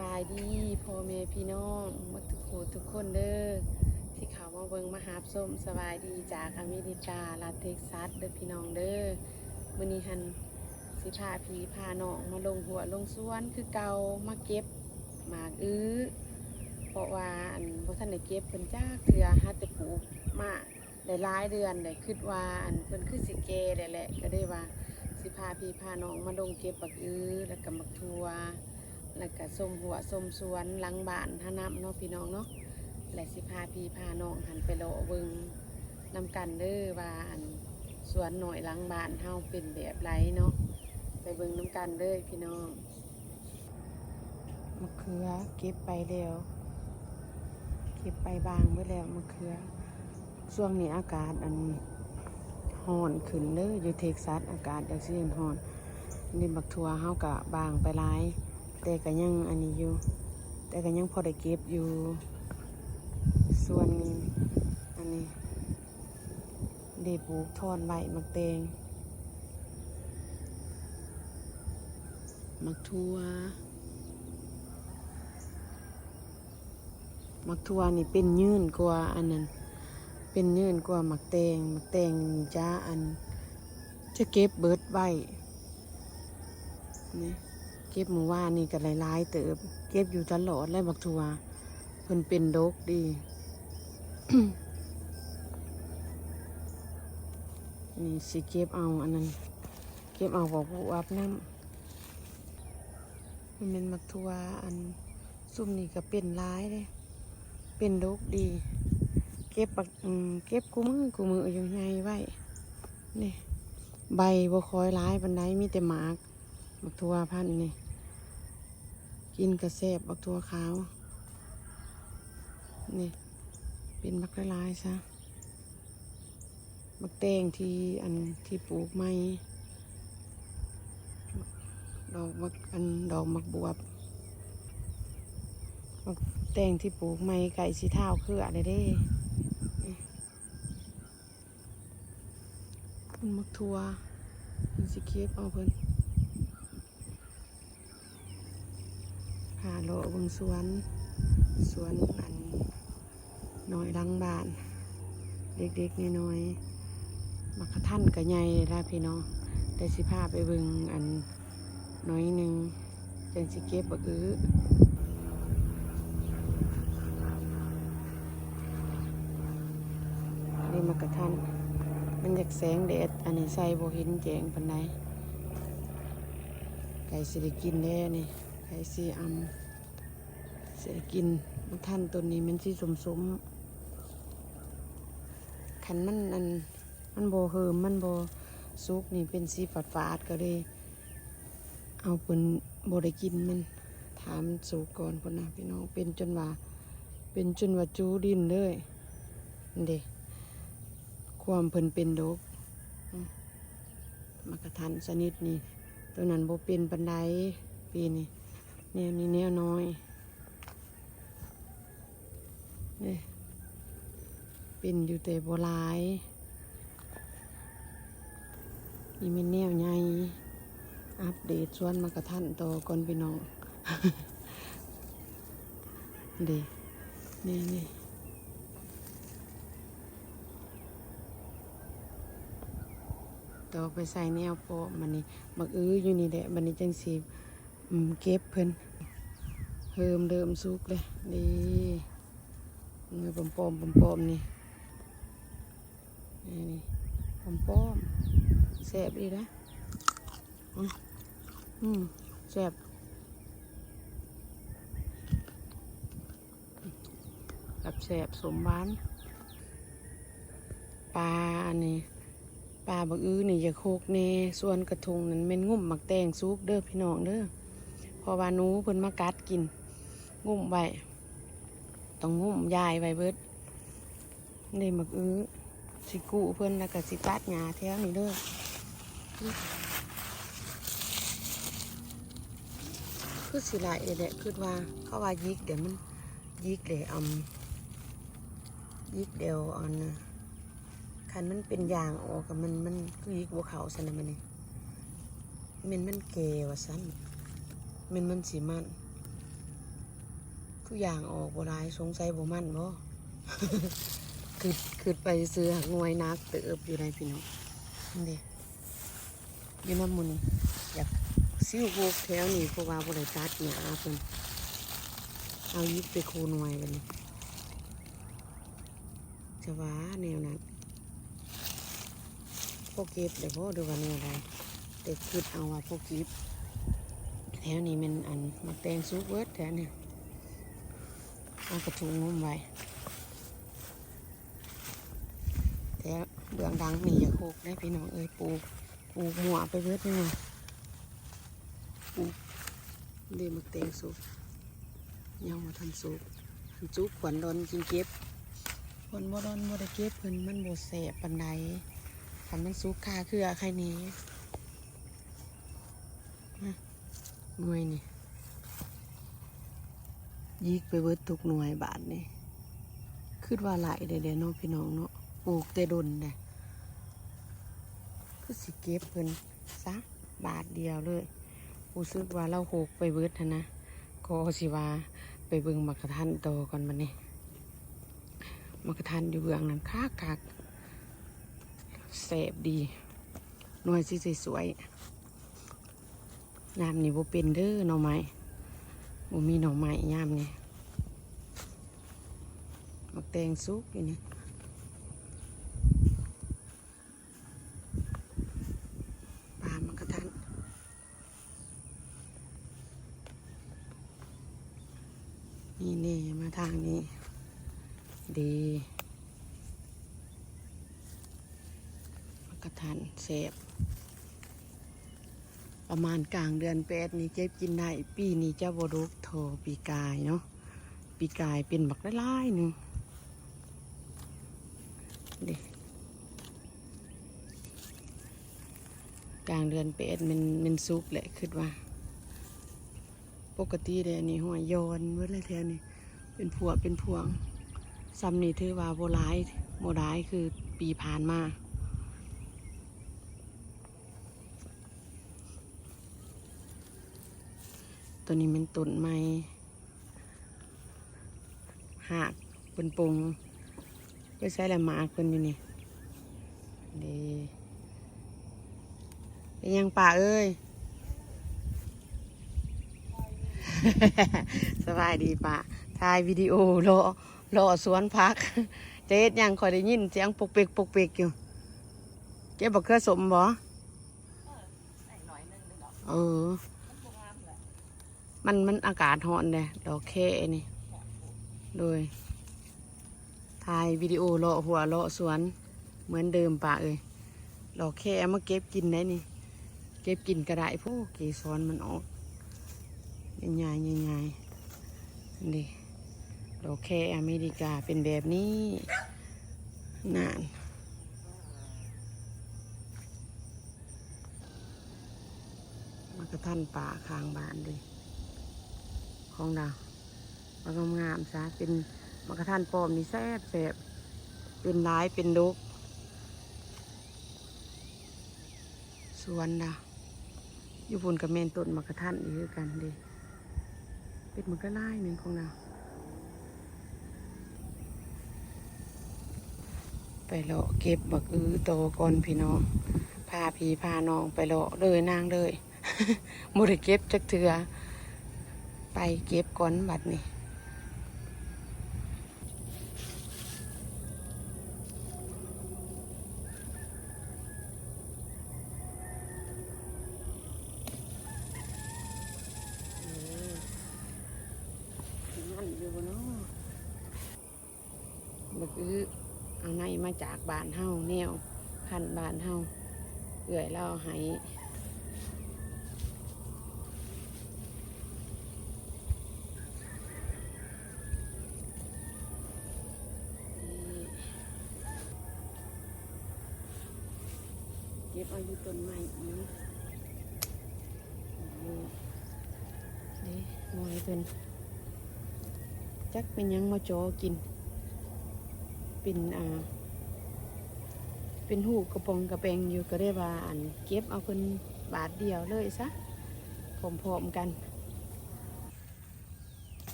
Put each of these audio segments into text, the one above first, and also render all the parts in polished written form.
บายดีพ่อแม่พี่น้องหมดทุกคนเด้อที่เขามาเบิ่งมาหาส้มสบายดีจากอเมริการัฐเท็กซัสเด้อพี่น้องเด้อมื้อนี้หันสิพาพี่พาน้องมาลงหัวลงสวนคือเก่ามาเก็บหมากเพราะว่าบ่ทันได้เก็บเพิ่นจักเทื่อหาแต่ปลูกมาได้หลายเดือนได้คิดว่าเพิ่นคือสิแก่ได้แหละก็ได้ว่าสิพาพี่พาน้องมาลงเก็บบักแล้วก็บักทั่วแล้วก็ส้มหัวส้มสวนหลังบ้านท่าน้ำเนาะพี่น้องเนาะและสิพาพี่พาน้องหันไปเลาะเบิ่งนำกันเด้อว่าสวนหน่อยหลังบ้านเฮาเป็นแบบไรเนาะไปเบิ่งน้ำกันเด้อพี่น้องมะเขือเก็บไปแล้วเก็บไปบางไว้แล้วมะเขือช่วงนี้อากาศร้อนขึ้นเด้ออยู่เท็กซัสอากาศจังซี่ร้อนนี่บักทั่วเฮากะบางไปหลายแต่ก็ยังนี้อยู่แต่ก็ยังพอได้เก็บอยู่ส่วนอันนี้ได้ปลูกทอนไว้มักแตงมักทั่วนี่เป็นยืนกว่าอันนั้นเป็นยืนกว่ามักแตงจ้าจะเก็บเบิดไว้นี่เก็บหมู่ว่านี่ก็หลายๆเติบเก็บอยู่ตลอดเลยบักทั่วเพิ่นเป็นดกดี นี่สิเก็บเอาอันนั้นเก็บเอาบอกผู้อาบน้ำมันเป็นมักทั่วซุ่มนี่ก็เป็นร้ายเลยเป็นดกดีเก็บเก็บกูมืออยู่ไงไว้นี่ใบบ่คอยร้ายปันไดมีแต่หมากมักทั่วพันธุ์นี่กินกระแซบบักทั่วขาวนี่เป็นมักละลายซะมักแตงที่ปลูกไม้ดอกมักบวบมักแตงที่ปลูกไม้ไก่สีเท้าคืออะไรเด้มักทั่วมันสิเก็บเอาเพิ่นพาเลาะเบิ่งสวนน้อยดังบ้านเด็กๆน้อยๆมักกะทันกะใหญ่ละพี่น้องได้สิพาไปเบิ่งน้อยหนึ่งจังสิเก็บบักนี่มักกะทันมันอยากแสงแดดอันนี้ใส่บ่เห็นแจงปานใดไก่สิได้กินแล้วนี่ไก่สิสิได้กินมักทันต้นนี้มันสิสมขันมันโบเหิมมันโบซุกนี่เป็นสีฝาดก็เลยเอาเป็นโบได้กินมันถามสุกก่อนคนนะพี่น้องเป็นจนว่าจูดินเลยเด็ความเพิ่นเป็นดกมากระทันสนิทนี่ตัวนั้นโบเป็นปันไดปีนี้แนวน้อยนี่เป็นอยู่แต่โบราณนี่เป็นแนวใหญ่อัปเดตสวนมากระทันต่อก่อนพี่น้องนี่ต่อไปใส่แนวโปะมันนี่บักอยู่นี่แหละมันนี่จังสีเก็บเพิ่นเริ่มสุกเลยดีเงยปอมนี่ปอมแซ่บดีนะแซ่บกับแซ่บสมหวานปลาบักนี่อย่าโคกเนส่วนกระทงนั้นเป็นงุ่มหมักแตงซุกเด้อพี่น้องเด้อพอวานูเพิ่นมากัดกินงุ่มไว้ต้องงุ่มยายไว้เบิดนี่หมักสิกุเพิ่นแล้วก็สิตัดหญ้าแถวนี้เด้อคือสิหลายแหละคือว่าเขาว่ายิกเดี๋ยวมันยิกเลยยิกเดียวคันมันเป็นยางออกกับมันคือยิกบัวเขาสันนะมันเกวสันมันสีมัน ทุกอย่างออกบ่ได้สงสัยบ่มั่นบ่ คือไปซื้อหักหน่วยนักเติบอยู่ในพี่น้องนี่อยู่น้ำมันอยากซิ้วพวกแถวนี้เพราะว่าบ่ได้ตัดหญ้าเพิ่นเอายิบไปคูหน่วยกันนี่จะว่าแนวนั้นพวกเก็บเดี๋ยวพวกดูว่าแนวใดแต่คิดเอาว่าพวกเก็บแถวนี้มันอันมักแตงซุกเวิร์ดแถวนี้เอากระทุงงุ้มไว้แต่เบื้องดังนี่อย่าโคกได้พี่น้องเอ้ยปลูกหมัวไปเวิร์ดนี่ปลูกเดี๋ยวมักแตงซุกยังมาทันซุกจุกขวัญดอนกินเก็บขวัญบ่ดอนบ่ได้เก็บเพิ่นมันบ่แสบปานใดคันมันซุกคาเครือใครนี้หน่วยนี่ยิกไปเบิดทุกหน่วยบาทนี่คิดว่าหลายเด้เนาะพี่น้องเนาะปลูกแต่ดนเด้คือสิเก็บเพิ่นซะบาทเดียวเลยรู้สึกว่าเราโหกไปเบิดนะก็สิว่าไปเบิ่งมักกะทันโตก่อนบัดนี้มักกะทันอยู่เบื้องนั้นคักแสบดีหน่วยสิสวยๆยามนี้บ่เป็นเด้อหน่อไม้บ่มีหน่อไม้ยามนี้มักแตงสุกอยู่นี่ปลามักกะทันนี่แน่มาทางนี้ดีมักกะทันแสบประมาณกลางเดือน8นี่เก็บกินได้ปีนี้จะบ่ดกโทปีกายเนาะปีกายเป็นบักหลายๆหนึ่งเด็กลางเดือน8มันซุกแหละคิดว่าปกติเดี๋ยวนี้หัวโยนเมื่อไรแถวนี้เป็นพวงซ้ำนี่ถือว่าโบราณคือปีผ่านมาตัวนี้มันต้นไม้หักเป็นปงไปใช้แหละหมากเป็นอยู่นี่ดีเป็นยังป่าเอ้ย สบายดีป่ะถ่ายวิดีโอรอสวนพักเจ๊ยังคอยได้ยินเสียงปกเปกอยู่เจ๊บอกเคยสมบ่เออมันอากาศร้อนเลยดอกแค่นี่โดยถ่ายวิดีโอรอหัวรอสวนเหมือนเดิมป่ะเอ้ยดอกแค่มาเก็บกินได้นี่เก็บกินกระไดพวกเกสรมันออกใหญ่นี่ดอกแคอเมริกาเป็นแบบนี้นานมันก็ท่านป่าคางบ้านเลยของเรามันงามซะเป็นมันก็ท่านปลอมนี่แซ่บเป็นร้ายเป็นดกสวนดาอยู่บนกับเมนต้นมันก็ท่านนี่คือกันดิเป็นมันก็ไล่หนึ่งของเราไปเลาะเก็บบักโตก่อนพี่น้องพาพี่พาน้องไปเลาะเลยนางเลยมุดเก็บจักเถื่อไปเก็บก่อนบัดนี้นั่นอยู่เนาะบักเอาในมาจากบ้านเฮาแนวพันบ้านเฮาเอื่อยเล่าให้เก็บเอาอยู่ต้นไม้นี้นี่หน่อยเป็นจักเป็นยังมาจอกินเป็นหูกระปองกระแปงอยู่ก็ได้ว่าอันเก็บเอาเป็นบาทเดียวเลยซะพร้อมๆกัน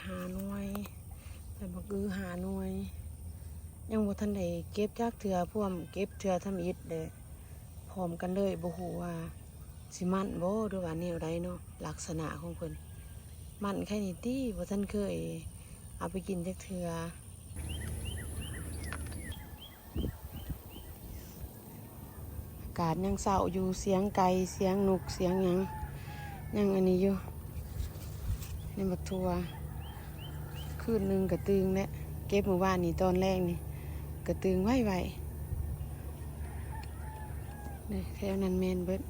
หาหน่วยแต่บักอือหาหน่วย ยังบ่ทันได้เก็บจักเถื่อพ่วมเก็บเถื่อทำอิฐเด้พร้อมกันเลยบ่ฮู้ว่าสิมันบ่หรือว่าแนวใดเนาะลักษณะของเพิ่นมันแค่นี้ติบ่ทันเคยเอาไปกินจักเถื่ออากาศยังเศร้าอยู่เสียงไก่เสียงนกเสียงหยังยังอันนี้อยู่นี่บักทั่วคืนหนึงก็ตึงแล้วเก็บเมื่อวานนี้ตอนแรกนี่ก็ตึงไว้นี่แถวนั้นแมนเบิด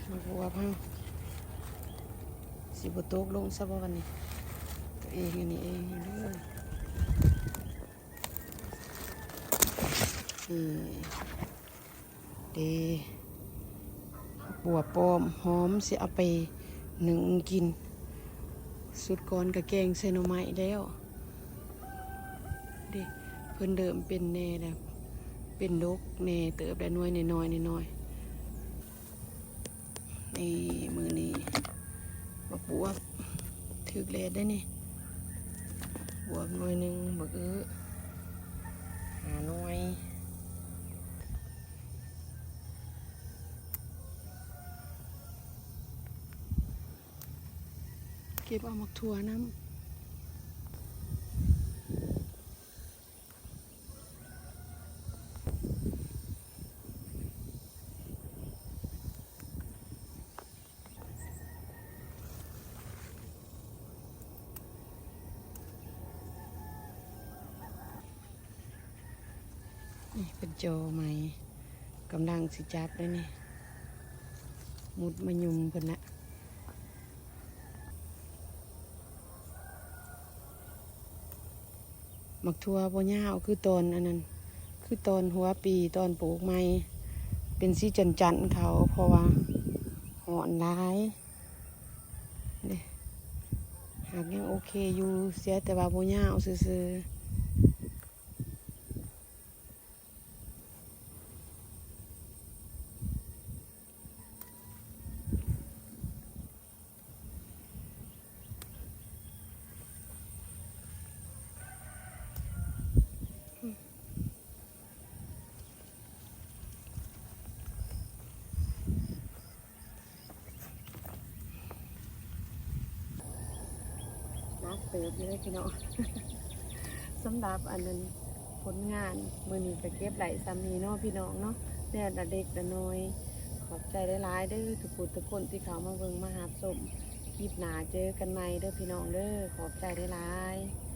มาบัวพังสิบตกลงซะบ่วันนี้ตัวเองอันนี้เองเด้อดีบัวปลอมหอมสิเอาไปหนึ่งกินสุดก่อนกับแกงใส่หน่อไม้แล้วเด้เพิ่นเดิมเป็นแน่แล้วเป็นดกแน่เติบได้น้อยน้อยน้อยนี่มือนี้บักบัวถึกแลดได้นี่บวกหน่อยหนึ่งบักหาหน่วยเก็บเอามักถั่วน้ำนี่เป็นโจใหม่กำลังสิจับได้นี่มุดมายุมเพิ่นนะมักทั่วบ่ยาวคือตอนอันนั้นคือตอนหัวปีตอนปลูกใหม่เป็นสีจันเขาเพราะว่าหอนร้ายเด้หากยังโอเคอยู่เสียแต่ว่าบ่ยาวซื่อนักเติบเลยพี่น้อง สำหรับอันนั้นผลงานมือนี้ก็เก็บไหลซ้ำนี้เนาะพี่น้องเนาะแน่ละเด็กละน้อยขอบใจหลายๆเด้อทุกคนที่เขามาเบิ่งมาหาชมคลิปหนาเจอกันใหม่เด้อพี่น้องเด้อขอบใจหลายๆ